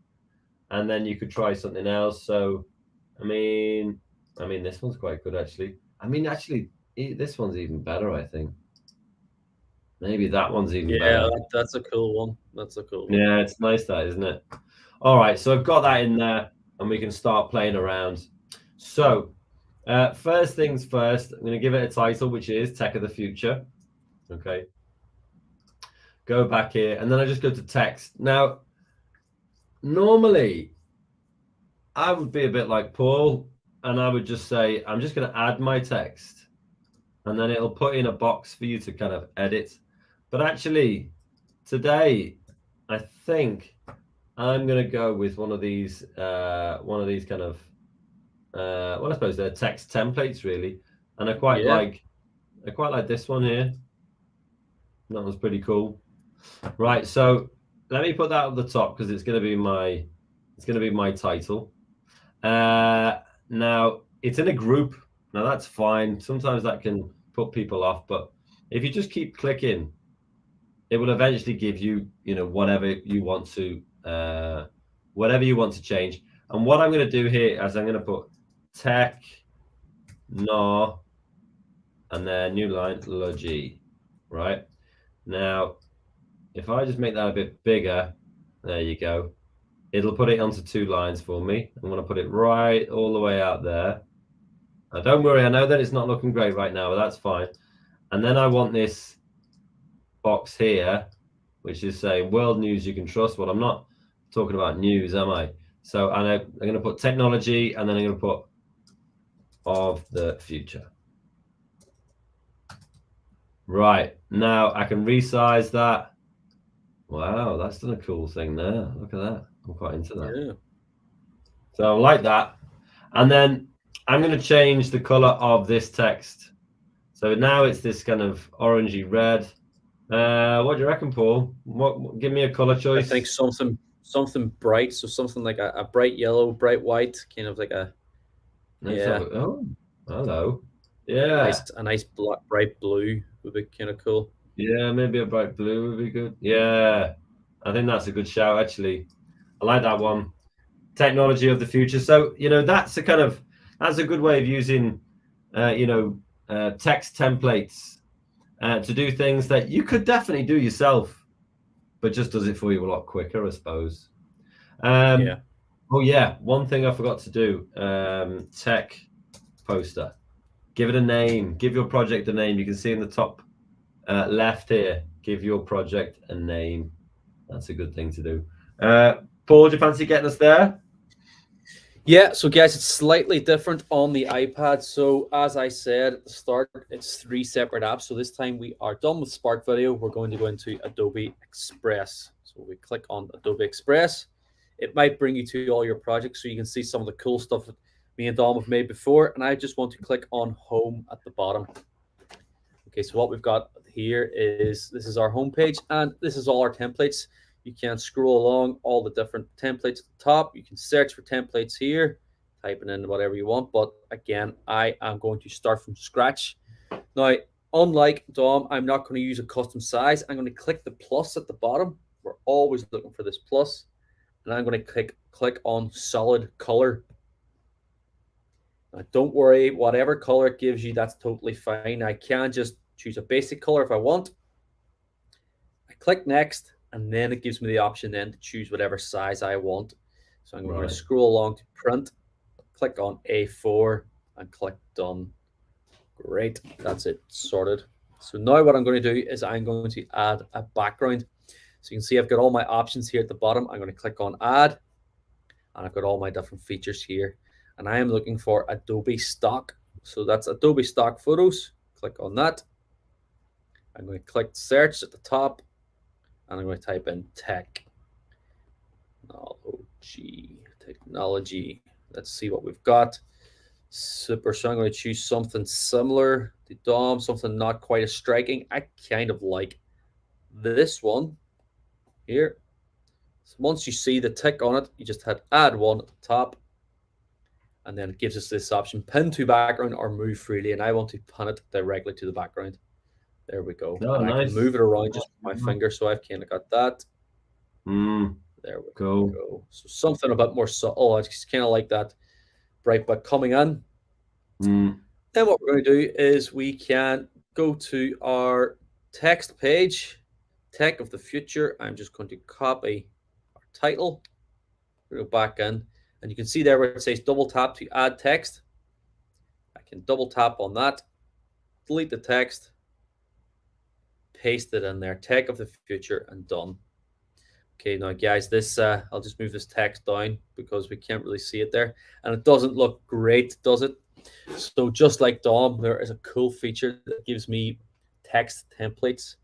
and then you could try something else. So, I mean, this one's quite good actually. Actually, this one's even better. I think maybe that one's even better. That's a cool one. That's a cool one. Yeah, it's nice that, isn't it? All right, so I've got that in there, and we can start playing around. So, first things first, I'm going to give it a title, which is Tech of the Future. Okay. Go back here, and then I just go to text. Now, normally, I would be a bit like Paul, and I would just say, I'm just going to add my text, and then it'll put in a box for you to kind of edit. But actually, today, I think I'm going to go with one of these kind of, I suppose they're text templates really, and I quite like this one here. That one's pretty cool. Right, so let me put that at the top because it's going to be my title. Now it's in a group. Now that's fine. Sometimes that can put people off, but if you just keep clicking, it will eventually give you, whatever you want to change. And what I'm going to do here is I'm going to put tech, no, and then new line logi, right? Now, if I just make that a bit bigger, there you go. It'll put it onto 2 lines for me. I'm going to put it right all the way out there. Now, don't worry, I know that it's not looking great right now, but that's fine. And then I want this box here, which is saying world news you can trust. Well, I'm not talking about news, am I? So I'm going to put technology, and then I'm going to put of the future. Right, now I can resize that. Wow, that's done a cool thing there. Look at that. I'm quite into that. Yeah. So I like that. And then I'm going to change the color of this text. So now it's this kind of orangey red. What do you reckon, Paul? Give me a color choice. I think something bright, so something like a bright yellow, bright white, kind of like a Oh, hello. Yeah. a nice bright blue would be kind of cool. Yeah, maybe a bright blue would be good. Yeah, I think that's a good shout, actually. I like that one. Technology of the future. So, that's a good way of using, text templates to do things that you could definitely do yourself, but just does it for you a lot quicker, I suppose. Yeah. Oh, yeah. One thing I forgot to do, tech poster. Give it a name. Give your project a name. You can see in the top left here, give your project a name. That's a good thing to do. Paul, do you fancy getting us there? Yeah, so guys, it's slightly different on the iPad. So as I said at the start, it's 3 separate apps. So this time we are done with Spark Video. We're going to go into Adobe Express. So we click on Adobe Express. It might bring you to all your projects so you can see some of the cool stuff that me and Dom have made before. And I just want to click on Home at the bottom. Okay, so what we've got here is, this is our home page, and this is all our templates. You can scroll along all the different templates at the top. You can search for templates here, typing in whatever you want. But again, I am going to start from scratch. Now, unlike Dom, I'm not going to use a custom size. I'm going to click the plus at the bottom. We're always looking for this plus. And I'm going to click on solid color. Now, don't worry, whatever color it gives you, that's totally fine. I can just choose a basic color if I want. I click next, and then it gives me the option then to choose whatever size I want. So I'm going to scroll along to print, click on A4, and click done. Great, that's it, sorted. So now what I'm going to do is I'm going to add a background. So you can see I've got all my options here at the bottom. I'm going to click on add, and I've got all my different features here. And I am looking for Adobe Stock. So that's Adobe Stock Photos. Click on that. I'm going to click search at the top, and I'm going to type in technology. Let's see what we've got. Super. So I'm going to choose something similar to Dom, something not quite as striking. I kind of like this one here. So once you see the tick on it, you just hit add one at the top, and then it gives us this option: pin to background or move freely. And I want to pin it directly to the background. There we go. Oh, And I can nice. move it around just with my finger. So I've kind of got that. There we Cool. go. So something a bit more subtle. I just kind of like that bright bit coming in. Then what we're going to do is we can go to our text page, Tech of the Future. I'm just going to copy our title. We'll go back in, and you can see there where it says double tap to add text. I can double tap on that, delete the text, paste it in there, Tech of the Future, and done. Okay, now guys, this I'll just move this text down because we can't really see it there, and it doesn't look great, does it? So just like Dom, there is a cool feature that gives me text templates.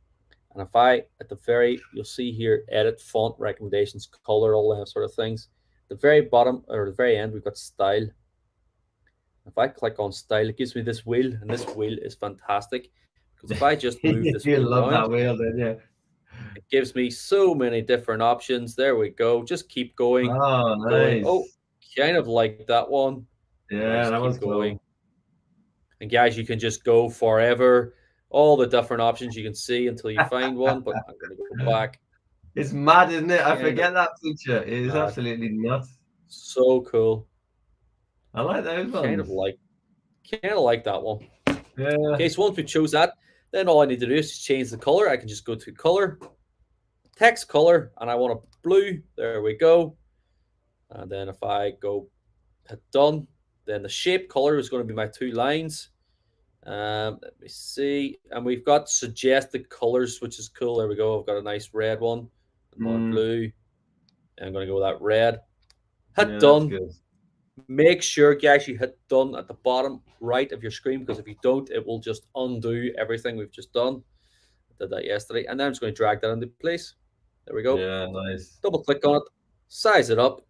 And if I, at the very, you'll see here, edit font recommendations, color, all that sort of things. At the very bottom, or the very end, we've got style. If I click on style, it gives me this wheel, and this wheel is fantastic. Because if I just move this You wheel love around, that wheel, then, yeah. it gives me so many different options. There we go. Just keep going. Oh, Going. Oh, nice. kind of like that one. Yeah, that one's going. cool. And guys, you can just go forever. All the different options you can see until you find one. But I'm going to go back. It's mad, isn't it? I Kind of forget that feature. It is mad. absolutely nuts. So cool. I like those ones. Kind of like that one. Yeah. Okay, so once we chose that, then all I need to do is just change the color. I can just go to color, text color, and I want a blue. There we go. And then if I go hit done, then the shape color is going to be my two lines. Let me see. And we've got suggested colors, which is cool. There we go. I've got a nice red one, another blue. And I'm going to go with that red. Hit done. That's good. Make sure, guys, you hit done at the bottom right of your screen, because if you don't, it will just undo everything we've just done. I did that yesterday. And then I'm just going to drag that into place. There we go. Yeah, nice. Double click on it. Size it up.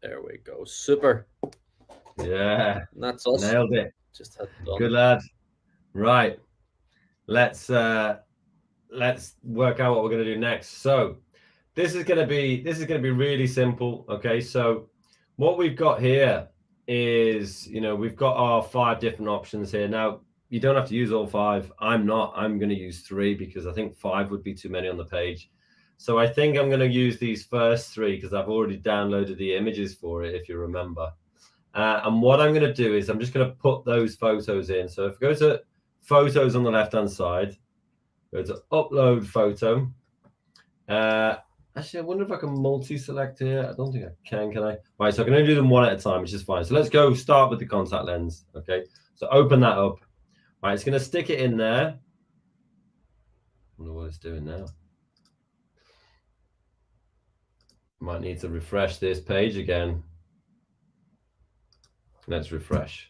There we go. Super. Yeah. And that's us. Nailed it. Just hit done. Good lad. Right. Let's work out what we're going to do next. So this is going to be really simple. Okay. So what we've got here is, we've got our 5 different options here. Now, you don't have to use all 5. I'm going to use 3 because I think 5 would be too many on the page. So I think I'm going to use these first 3 because I've already downloaded the images for it, if you remember. And what I'm going to do is I'm just going to put those photos in. So if I go to photos on the left-hand side, go to upload photo. Actually, I wonder if I can multi-select here. I don't think I can I? Right, so I can only do them one at a time, which is fine. So let's go start with the contact lens. Okay, so open that up. Right, it's going to stick it in there. I wonder what it's doing now. Might need to refresh this page again. Let's refresh.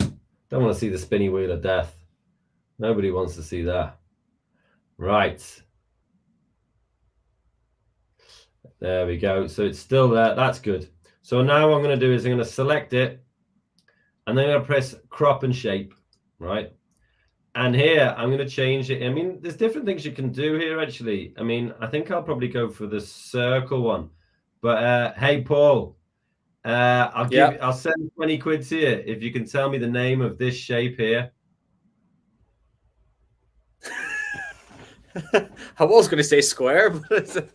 Don't want to see the spinny wheel of death. Nobody wants to see that. Right. There we go. So it's still there. That's good. So now what I'm going to do is I'm going to select it, and then I'm going to press crop and shape, right? And here I'm going to change it. I mean, there's different things you can do here, actually. I mean, I think I'll probably go for the circle one. But hey, Paul, I'll send 20 quid to you if you can tell me the name of this shape here. I was going to say square, but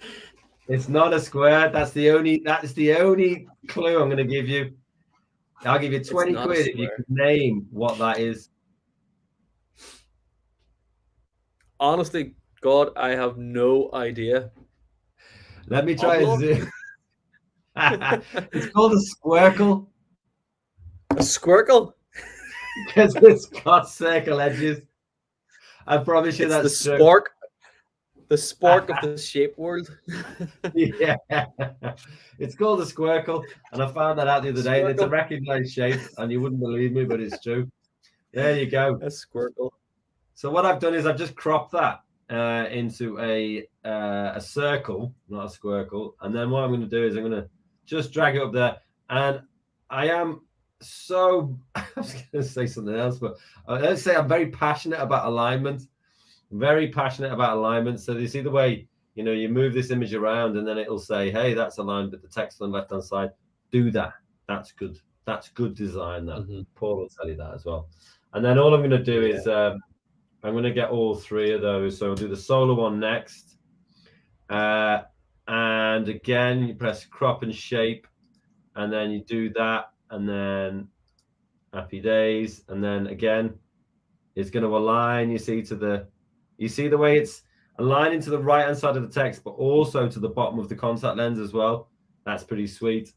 it's not a square. That's the only clue I'm going to give you. I'll give you 20 quid if you can name what that is. Honestly, God, I have no idea. Let me try and zoom. It's called a squircle. A squircle? Because it's got circle edges. I promise you that's the spork. The spork of the shape world. Yeah. It's called a squircle. And I found that out the other day. And it's a recognized shape. And you wouldn't believe me, but it's true. There you go. A squircle. So what I've done is I've just cropped that into a circle, not a squircle. And then what I'm going to do is I'm going to just drag it up there. And I am so I was going to say something else, but let's say I'm very passionate about alignment. Very passionate about alignment. So you see the way, you know, you move this image around and then it'll say, hey, that's aligned with the text on the left-hand side. Do that. That's good. That's good design. That Paul will tell you that as well. And then all I'm going to do is I'm going to get all three of those. So I'll do the solar one next. And again, you press crop and shape, and then you do that, and then happy days, and then again, it's going to align. You see the way it's aligning to the right hand side of the text, but also to the bottom of the contact lens as well. That's pretty sweet.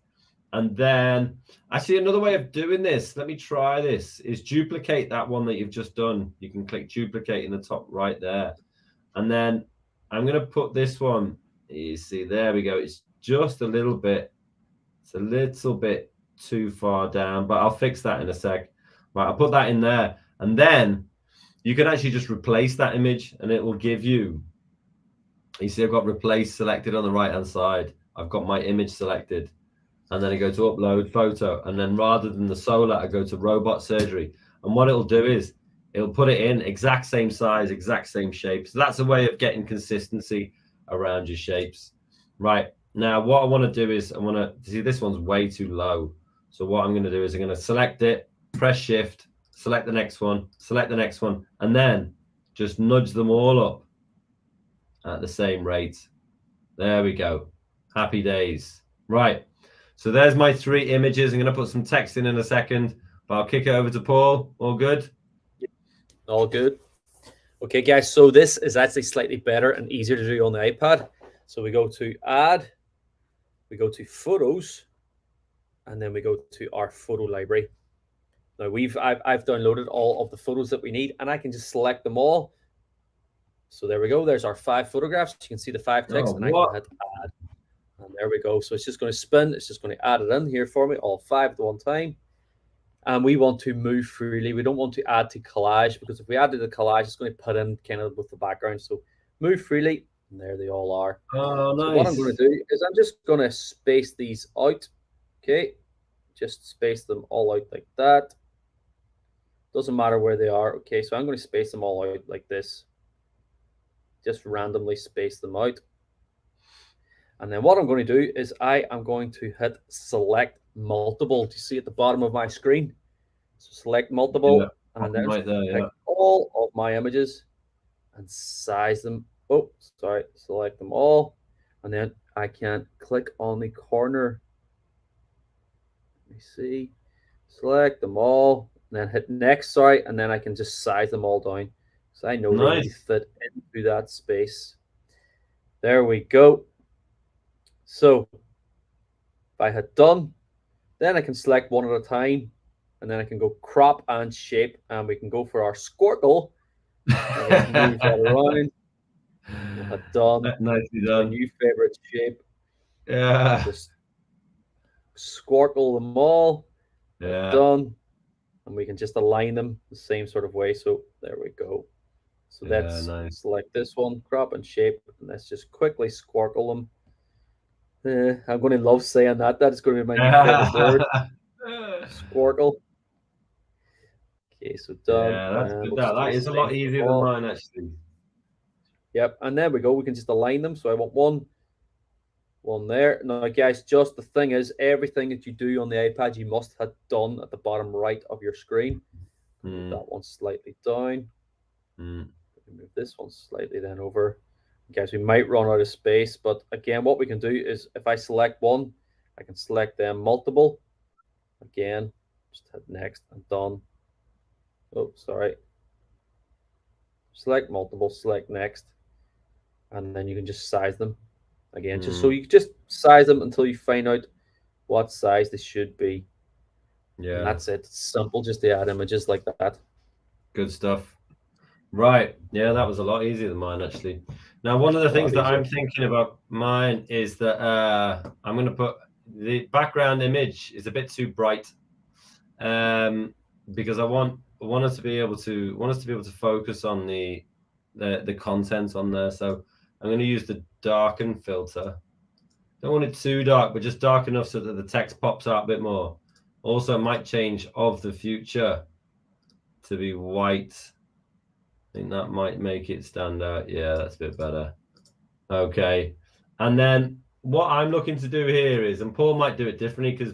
And then actually another way of doing this, let me try this, is duplicate that one that you've just done. You can click duplicate in the top right there. And then I'm going to put this one, you see, there we go. It's just a little bit, it's a little bit too far down, but I'll fix that in a sec. Right, I'll put that in there. And then you can actually just replace that image and it will give you see, I've got replace selected on the right hand side. I've got my image selected. And then I go to upload photo. And then rather than the solar, I go to robot surgery. And what it'll do is it'll put it in exact same size, exact same shape. So that's a way of getting consistency around your shapes. Right. Now, what I want to do is I want to see this one's way too low. So what I'm going to do is I'm going to select it, press shift, select the next one, select the next one, and then just nudge them all up at the same rate. There we go. Happy days. Right. So there's my three images. I'm going to put some text in a second, but I'll kick it over to Paul. All good? All good. Okay, guys. So this is actually slightly better and easier to do on the iPad. So we go to Add, we go to Photos, and then we go to our photo library. Now I've downloaded all of the photos that we need, and I can just select them all. So there we go. There's our 5 photographs. You can see the 5 text, and I can hit Add. And there we go. So it's just going to spin. It's just going to add it in here for me, all 5 at one time. And we want to move freely. We don't want to add to collage, because if we add to the collage, it's going to put in kind of with the background. So move freely, and there they all are. Oh, nice. So what I'm going to do is I'm just going to space these out. Okay. Just space them all out like that. Doesn't matter where they are. Okay. So I'm going to space them all out like this. Just randomly space them out. And then what I'm going to do is I am going to hit select multiple. Do you see at the bottom of my screen? So select multiple, and then right there, all of my images and size them. Oh, sorry, select them all. And then I can click on the corner. Let me see. Select them all, and then hit next, sorry, and then I can just size them all down. So I know they need to fit into that space. There we go. So if I hit done, then I can select one at a time, and then I can go crop and shape, and we can go for our squircle. And move that around. We'll hit done. Nicely done. My new favorite shape. Yeah. Just squircle them all. Yeah. Done. And we can just align them the same sort of way. So there we go. So let's select this one, crop and shape, and let's just quickly squircle them. I'm going to love saying that. That is going to be my new favorite word. Squircle. Okay, so done. Yeah, that's good. That is a lot easier than mine, actually. Yep, and there we go. We can just align them. So I want one there. Now, guys, just the thing is, everything that you do on the iPad, you must have done at the bottom right of your screen. Move that one slightly down. Move this one slightly then over. Guys, we might run out of space, but again, what we can do is if I select one, I can select them multiple. Again, just hit next and done. Oh, sorry. Select multiple, select next, and then you can just size them again. Just so you can just size them until you find out what size they should be. Yeah, and that's it. It's simple, just to add images like that. Good stuff. Right. Yeah, that was a lot easier than mine, actually. Now, one of the things that I'm thinking about mine is that I'm going to put the background image is a bit too bright, because I want us to be able to focus on the content on there. So I'm going to use the darken filter. Don't want it too dark, but just dark enough so that the text pops out a bit more. Also, might change of the future to be white. I think that might make it stand out. Yeah, that's a bit better. Okay. And then what I'm looking to do here is, and Paul might do it differently because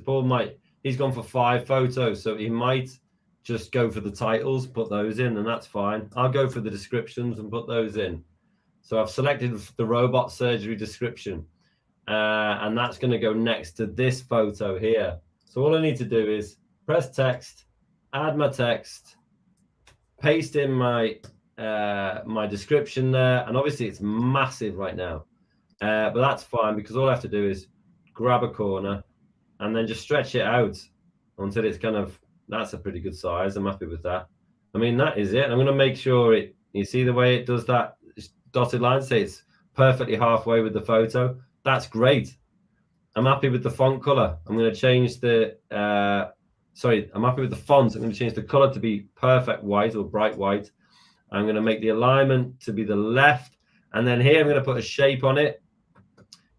he's gone for 5 photos. So he might just go for the titles, put those in, and that's fine. I'll go for the descriptions and put those in. So I've selected the robot surgery description, and that's going to go next to this photo here. So all I need to do is press text, add my text, paste in my my description there, and obviously it's massive right now, but that's fine because all I have to do is grab a corner and then just stretch it out until it's kind of, that's a pretty good size. I'm happy with that. I mean, that is it. I'm going to make sure you see the way it does that dotted line, say it's perfectly halfway with the photo. That's great. I'm happy with the font color. I'm going to change the I'm happy with the font. I'm going to change the color to be perfect white or bright white. I'm going to make the alignment to be the left. And then here I'm going to put a shape on it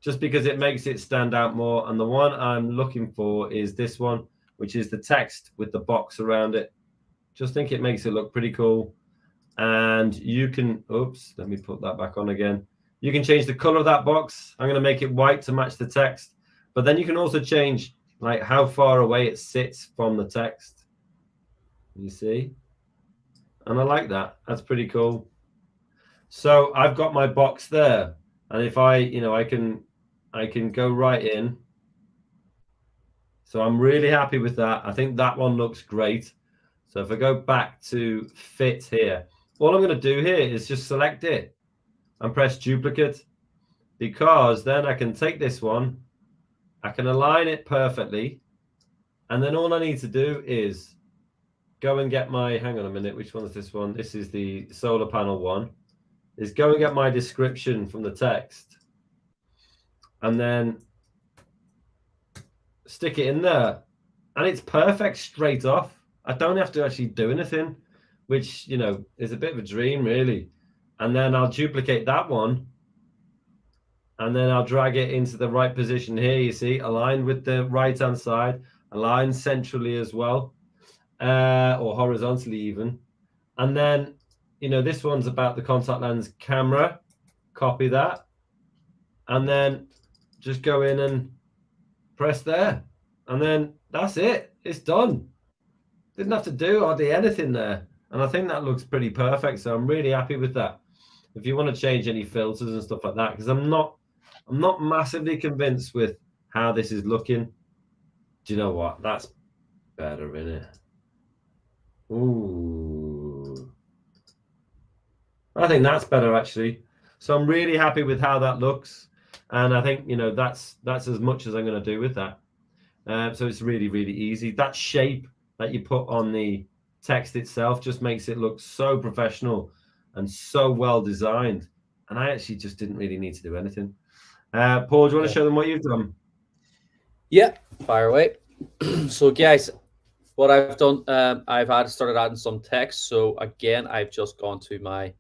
just because it makes it stand out more. And the one I'm looking for is this one, which is the text with the box around it. Just think it makes it look pretty cool. And you can, oops, let me put that back on again. You can change the color of that box. I'm going to make it white to match the text. But then you can also change like how far away it sits from the text. You see? And I like that. That's pretty cool. So I've got my box there. And if I can go right in. So I'm really happy with that. I think that one looks great. So if I go back to fit here, all I'm going to do here is just select it and press duplicate, because then I can take this one, I can align it perfectly, and then all I need to do is go and get my, hang on a minute, which one is this one? This is the solar panel one. Is go and get my description from the text and then stick it in there, and it's perfect straight off. I don't have to actually do anything, which, is a bit of a dream, really. And then I'll duplicate that one, and then I'll drag it into the right position here. You see, aligned with the right-hand side, aligned centrally as well, or horizontally even. And then, this one's about the contact lens camera. Copy that, and then just go in and press there. And then that's it. It's done. Didn't have to do hardly anything there. And I think that looks pretty perfect. So I'm really happy with that. If you want to change any filters and stuff like that, because I'm not massively convinced with how this is looking. Do you know what? That's better, isn't it? Ooh. I think that's better, actually. So I'm really happy with how that looks. And I think, that's as much as I'm going to do with that. So it's really, really easy. That shape that you put on the text itself just makes it look so professional and so well designed. And I actually just didn't really need to do anything. Paul, do you want to show them what you've done? Yeah, fire away. So guys, what I've done, I've started adding some text. So again, I've just gone to my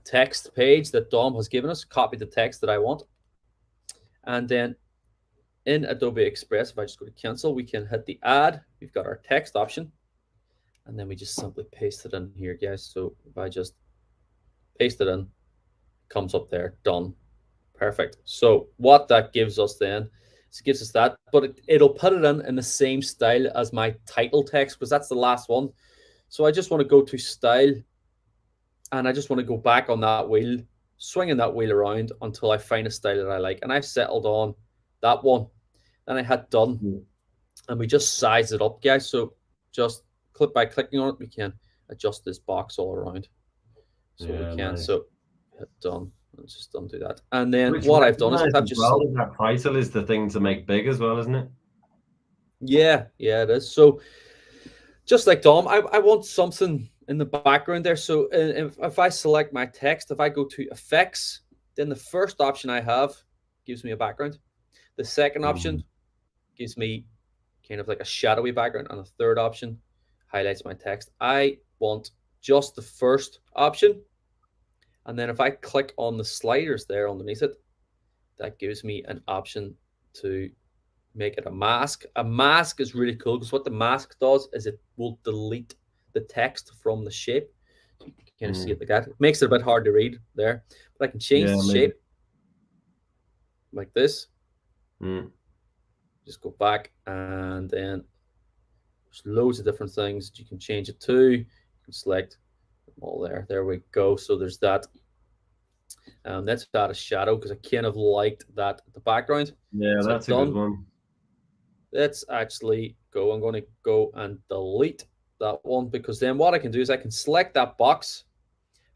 text page that Dom has given us, copied the text that I want. And then in Adobe Express, if I just go to cancel, we can hit the add. We've got our text option. And then we just simply paste it in here, guys. So if I just paste it in, it comes up there, done. Perfect. So what that gives us then is it gives us that, but it'll put it in the same style as my title text, because that's the last one. So I just want to go to style, and I just want to go back on that wheel, swinging that wheel around until I find a style that I like. And I've settled on that one. Then I had done, and we just size it up, guys. So just by clicking on it, we can adjust this box all around. So we can. Nice. So hit done. Let's just undo that. And then what I've done is I've just that title is the thing to make big as well, isn't it? Yeah, it is. So just like Dom, I want something in the background there. So if I select my text, if I go to effects, then the first option I have gives me a background. The second option gives me kind of like a shadowy background, and the third option highlights my text. I want just the first option. And then if I click on the sliders there underneath it, that gives me an option to make it a mask. A mask is really cool because what the mask does is it will delete the text from the shape. So you can kind of see it like that. It makes it a bit hard to read there, but I can change the shape like this. Just go back, and then there's loads of different things that you can change it to. You can select them all there. There we go. So there's that. Let's add a shadow because I kind of liked that the background. Yeah, so that's a good one. Let's actually go. I'm going to go and delete that one because then what I can do is I can select that box.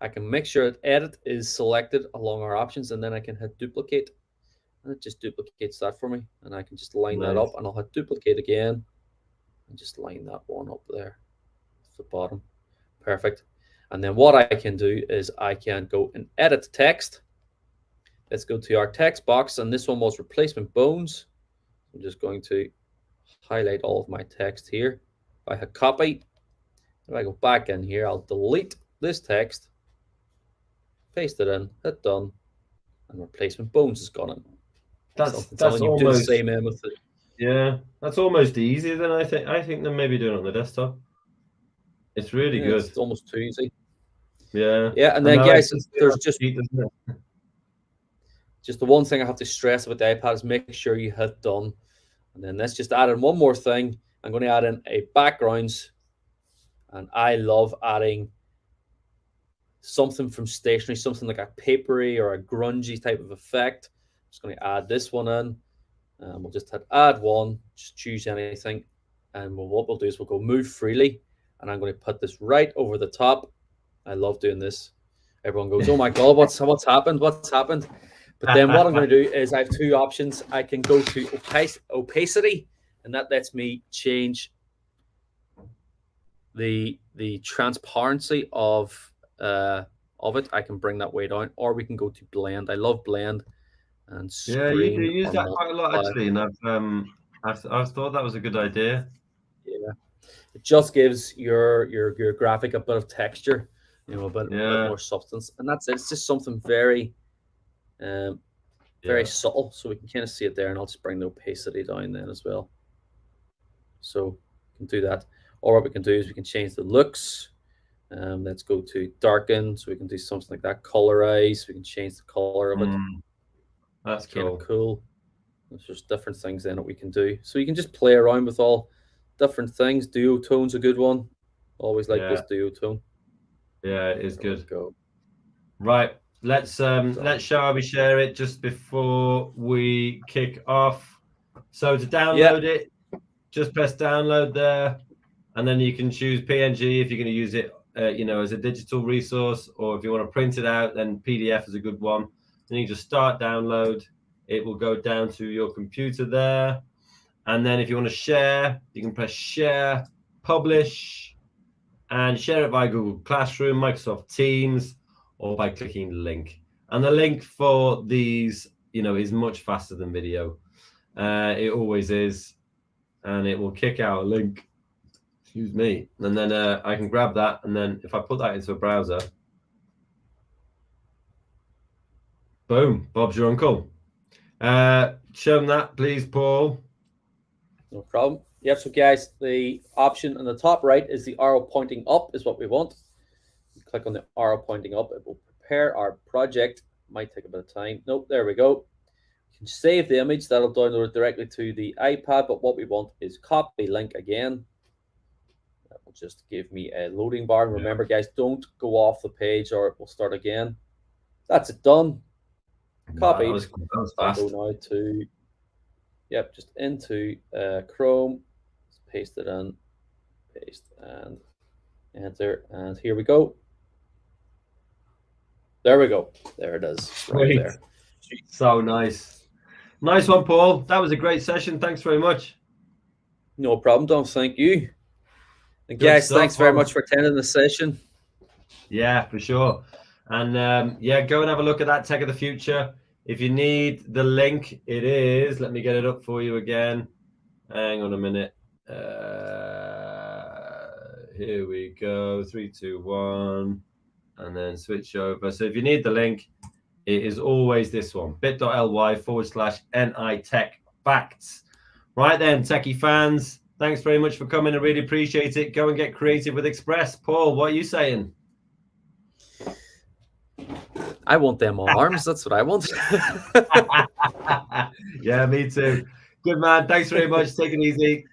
I can make sure that edit is selected along our options, and then I can hit duplicate. And it just duplicates that for me. And I can just line that up, and I'll hit duplicate again and just line that one up there at the bottom. Perfect. And then what I can do is I can go and edit text. Let's go to our text box, and this one was replacement bones. I'm just going to highlight all of my text here. If I hit copy, if I go back in here, I'll delete this text, paste it in, hit done, and replacement bones is gone in. That's almost do the same with it. Yeah, that's almost easier than I think than maybe doing it on the desktop. It's really good. It's almost too easy. Yeah. Yeah, and then guys, there's just the one thing I have to stress about the iPad is make sure you hit done. And then let's just add in one more thing. I'm going to add in a backgrounds, and I love adding something from stationery, something like a papery or a grungy type of effect. I'm just going to add this one in. We'll just hit add one, just choose anything. And what we'll do is we'll go move freely. And I'm going to put this right over the top. I love doing this. Everyone goes, oh my God, what's happened? What's happened? But then what I'm going to do is I have two options. I can go to opacity, and that lets me change the transparency of it. I can bring that way down, or we can go to blend. I love blend and screen. Yeah, you do use that quite a lot actually, and I've thought that was a good idea. Yeah, it just gives your graphic a bit of texture, a bit more substance, and that's it. It's just something very subtle, so we can kind of see it there. And I'll just bring the opacity down then as well. So we can do that. Or what we can do is we can change the looks. Let's go to darken, so we can do something like that. Colorize, we can change the color of it. That's kind of cool. There's different things in it we can do. So you can just play around with all different things. Duotone's a good one. Always like this duotone. Yeah, it is good. Go. Right. Shall we share it just before we kick off? So to download it, just press download there, and then you can choose PNG if you're going to use it, as a digital resource, or if you want to print it out, then PDF is a good one. Then you just start download. It will go down to your computer there, and then if you want to share, you can press share, publish, and share it via Google Classroom, Microsoft Teams, or by clicking the link. And the link for these, is much faster than video. It always is. And it will kick out a link. Excuse me. And then I can grab that. And then if I put that into a browser, boom, Bob's your uncle. Show them that, please, Paul. No problem. Yep, so guys, the option on the top right is the arrow pointing up is what we want. Click on the arrow pointing up. It will prepare our project. Might take a bit of time. Nope, there we go. You can save the image. That'll download it directly to the iPad. But what we want is copy link again. That will just give me a loading bar. And remember, guys, don't go off the page or it will start again. That's it done. Copy. That was fast. I'll go now to, just into Chrome. Just paste it in. Paste and enter. And here we go. There we go. There it is. Right there. So nice. Nice one, Paul. That was a great session. Thanks very much. No problem, Dom. Thank you. And guys, thanks very much for attending the session. Yeah, for sure. And go and have a look at that Tech of the Future. If you need the link, it is. Let me get it up for you again. Hang on a minute. Here we go. 3, 2, 1. And then switch over. So if you need the link, it is always this one, bit.ly/NI Tech Facts. Right then, techie fans, thanks very much for coming. I really appreciate it. Go and get creative with Express. Paul, what are you saying? I want them arms. That's what I want. Yeah, me too. Good man. Thanks very much. Take it easy.